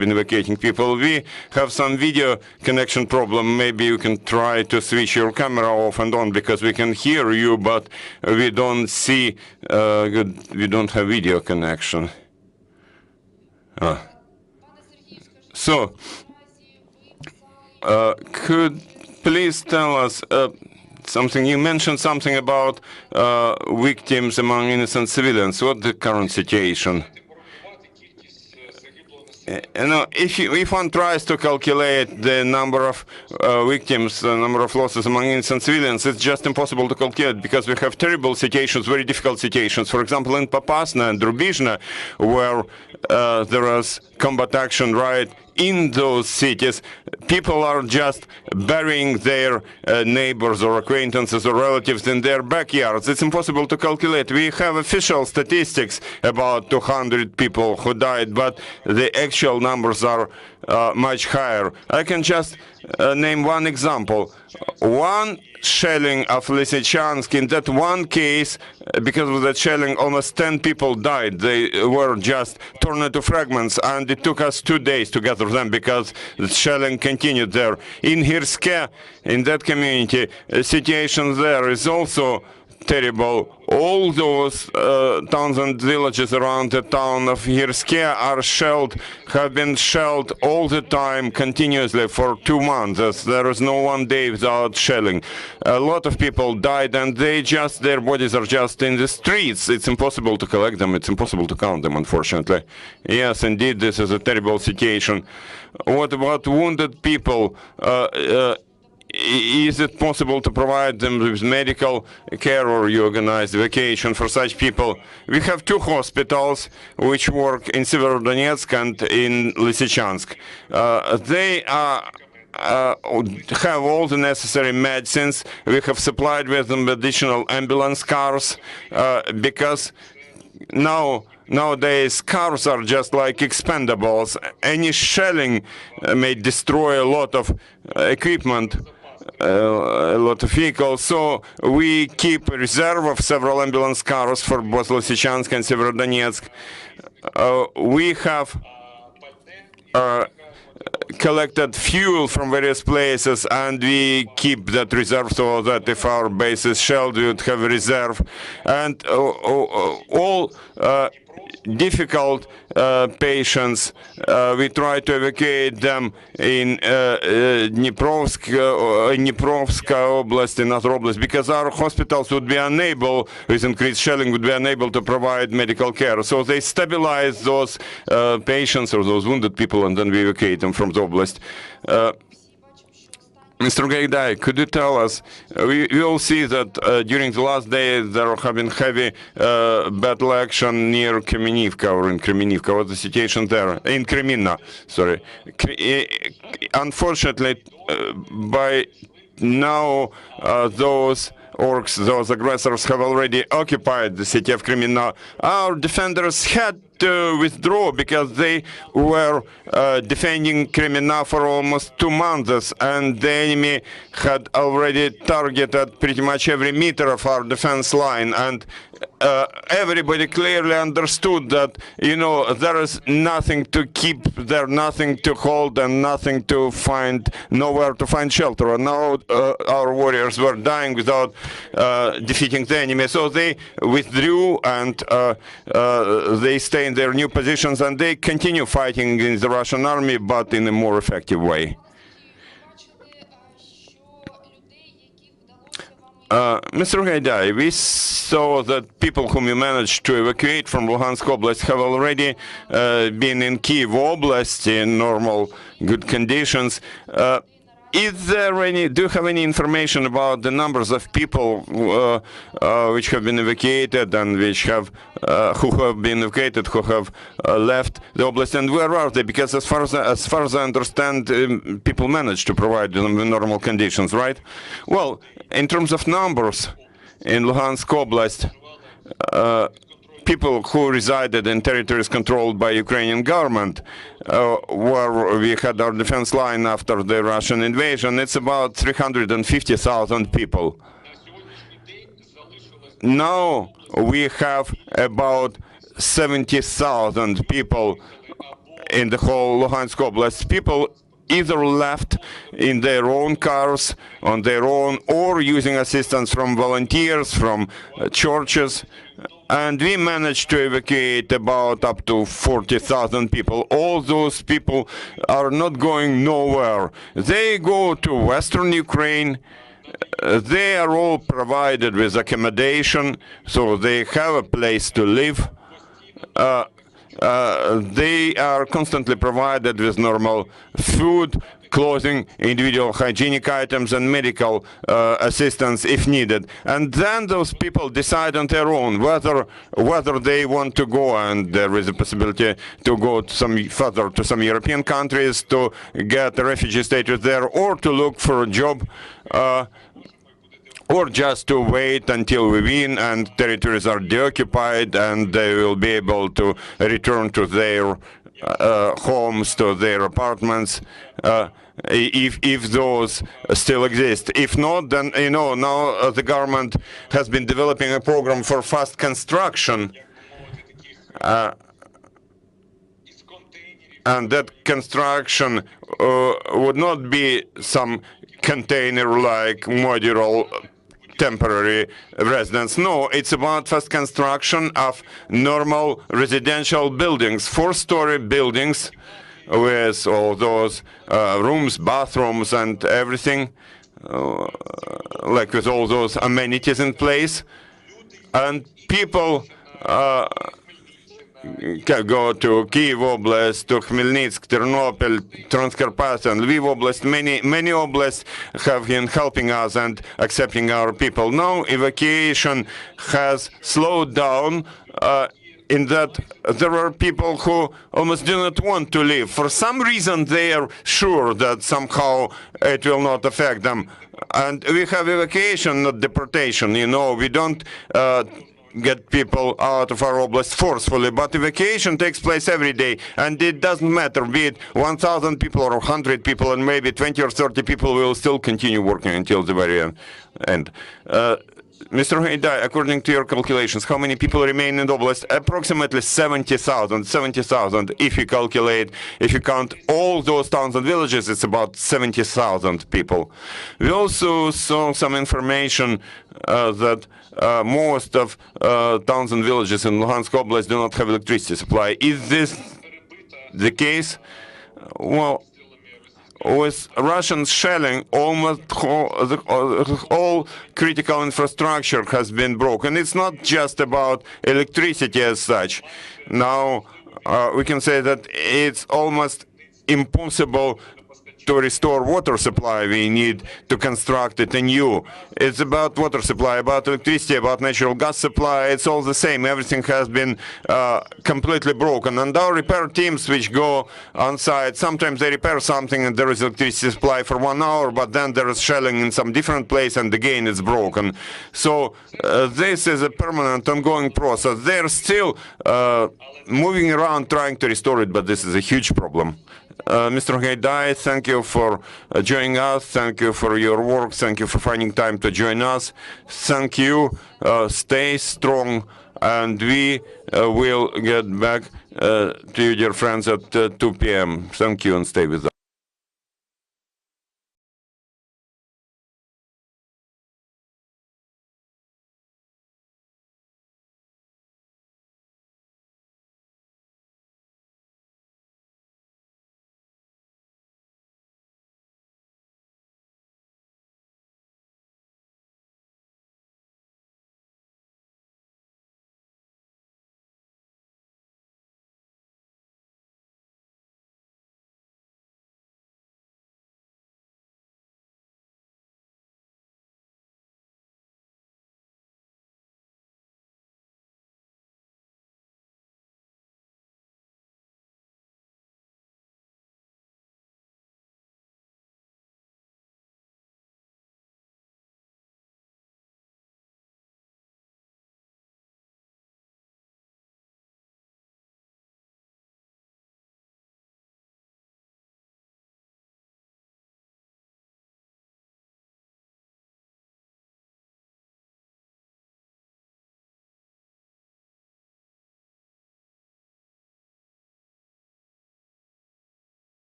been evacuating people. We have some video connection problem. Maybe you can try to switch your camera off and on, because we can hear you, but we don't see good. We don't have video connection. So, could please tell us something? You mentioned something about victims among innocent civilians. What's the current situation? You know, if one tries to calculate the number of victims, the number of losses among innocent civilians, it's just impossible to calculate, because we have terrible situations, very difficult situations. For example, in Popasna and Drubizhna, where there is combat action right in those cities, people are just burying their neighbors or acquaintances or relatives in their backyards. It's impossible to calculate. We have official statistics about 200 people who died, but the actual numbers are much higher. I can just name one example. One shelling of Lysychansk, in that one case, because of that shelling, almost 10 people died. They were just torn into fragments, and it took us 2 days to gather them, because the shelling continued there. In Hirske, in that community, the situation there is also terrible. All those towns and villages around the town of Hirske are shelled, have been shelled all the time, continuously for 2 months. There is no one day without shelling. A lot of people died, and their bodies are just in the streets. It's impossible to collect them. It's impossible to count them, unfortunately. Yes, indeed, this is a terrible situation. What about wounded people? Is it possible to provide them with medical care, or you organize evacuation for such people? We have 2 hospitals which work in Severodonetsk and in Lysychansk. They have all the necessary medicines. We have supplied with them additional ambulance cars, because nowadays cars are just like expendables. Any shelling may destroy a lot of equipment, a lot of vehicles, so we keep a reserve of several ambulance cars for both Lysychansk and Severodonetsk. We have collected fuel from various places, and we keep that reserve, so that if our base is shelled, we would have a reserve. And all difficult patients, we try to evacuate them in Dniprovska Oblast, in other oblasts, because our hospitals would be unable, with increased shelling, would be unable to provide medical care. So they stabilize those patients or those wounded people, and then we evacuate them from the oblast. Mr. Gaidai, could you tell us, we all see that during the last day there have been heavy battle action near Kremenivka, or in Kremenivka. What's the situation there? In Kremina, sorry. Unfortunately, by now, those orcs, those aggressors, have already occupied the city of Kremina. Our defenders had to withdraw, because they were defending Kremina for almost 2 months, and the enemy had already targeted pretty much every meter of our defense line, and everybody clearly understood that, you know, there is nothing to keep there, nothing to hold, and nothing to find, nowhere to find shelter. And now our warriors were dying without defeating the enemy, so they withdrew, and they stay in their new positions, and they continue fighting in the Russian army, but in a more effective way. Mr. Gaidai, we saw that people whom you managed to evacuate from Luhansk Oblast have already been in Kiev Oblast in normal, good conditions. Is there any? Do you have any information about the numbers of people which have been evacuated and which have who have been evacuated, who have left the oblast, and where are they? Because as far as I understand, people managed to provide them in normal conditions, right? Well, in terms of numbers, in Luhansk Oblast, people who resided in territories controlled by Ukrainian government, where we had our defense line after the Russian invasion, it's about 350,000 people. Now we have about 70,000 people in the whole Luhansk Oblast. People either left in their own cars, on their own, or using assistance from volunteers, from churches. And we managed to evacuate about up to 40,000 people. All those people are not going nowhere. They go to Western Ukraine. They are all provided with accommodation, so they have a place to live. They are constantly provided with normal food, clothing, individual hygienic items, and medical assistance if needed. And then those people decide on their own whether they want to go, and there is a possibility to go to further to some European countries to get a refugee status there, or to look for a job, or just to wait until we win and territories are deoccupied and they will be able to return to their homes, to their apartments, if those still exist. If not, then, you know, now the government has been developing a program for fast construction. And that construction would not be some container-like modular temporary residence. No, it's about fast construction of normal residential buildings, 4-story buildings with all those rooms, bathrooms, and everything, like with all those amenities in place. And people can go to Kyiv Oblast, to Khmelnytsk, Ternopil, Transcarpathia, and Lviv Oblast. Many oblasts have been helping us and accepting our people. Now evacuation has slowed down in that there are people who almost do not want to leave. For some reason, they are sure that somehow it will not affect them. And we have evacuation, not deportation. You know, we don't get people out of our oblast forcefully, but evacuation takes place every day, and it doesn't matter, be it 1,000 people or 100 people, and maybe 20 or 30 people will still continue working until the very end. Mr. Haidai, according to your calculations, how many people remain in the oblast? Approximately 70,000. 70,000. If you calculate, if you count all those towns and villages, it's about 70,000 people. We also saw some information that most of towns and villages in Luhansk Oblast do not have electricity supply. Is this the case? Well, with Russian shelling, almost all critical infrastructure has been broken. It's not just about electricity as such. Now, we can say that it's almost impossible to restore water supply. We need to construct it anew. It's about water supply, about electricity, about natural gas supply. It's all the same. Everything has been completely broken. And our repair teams which go on site, sometimes they repair something and there is electricity supply for 1 hour, but then there is shelling in some different place and again it's broken. So this is a permanent, ongoing process. They're still moving around trying to restore it, but this is a huge problem. Mr. Haidai, thank you for joining us. Thank you for your work. Thank you for finding time to join us. Thank you. Stay strong, and we will get back to you, dear friends, at 2 p.m. Thank you, and stay with us.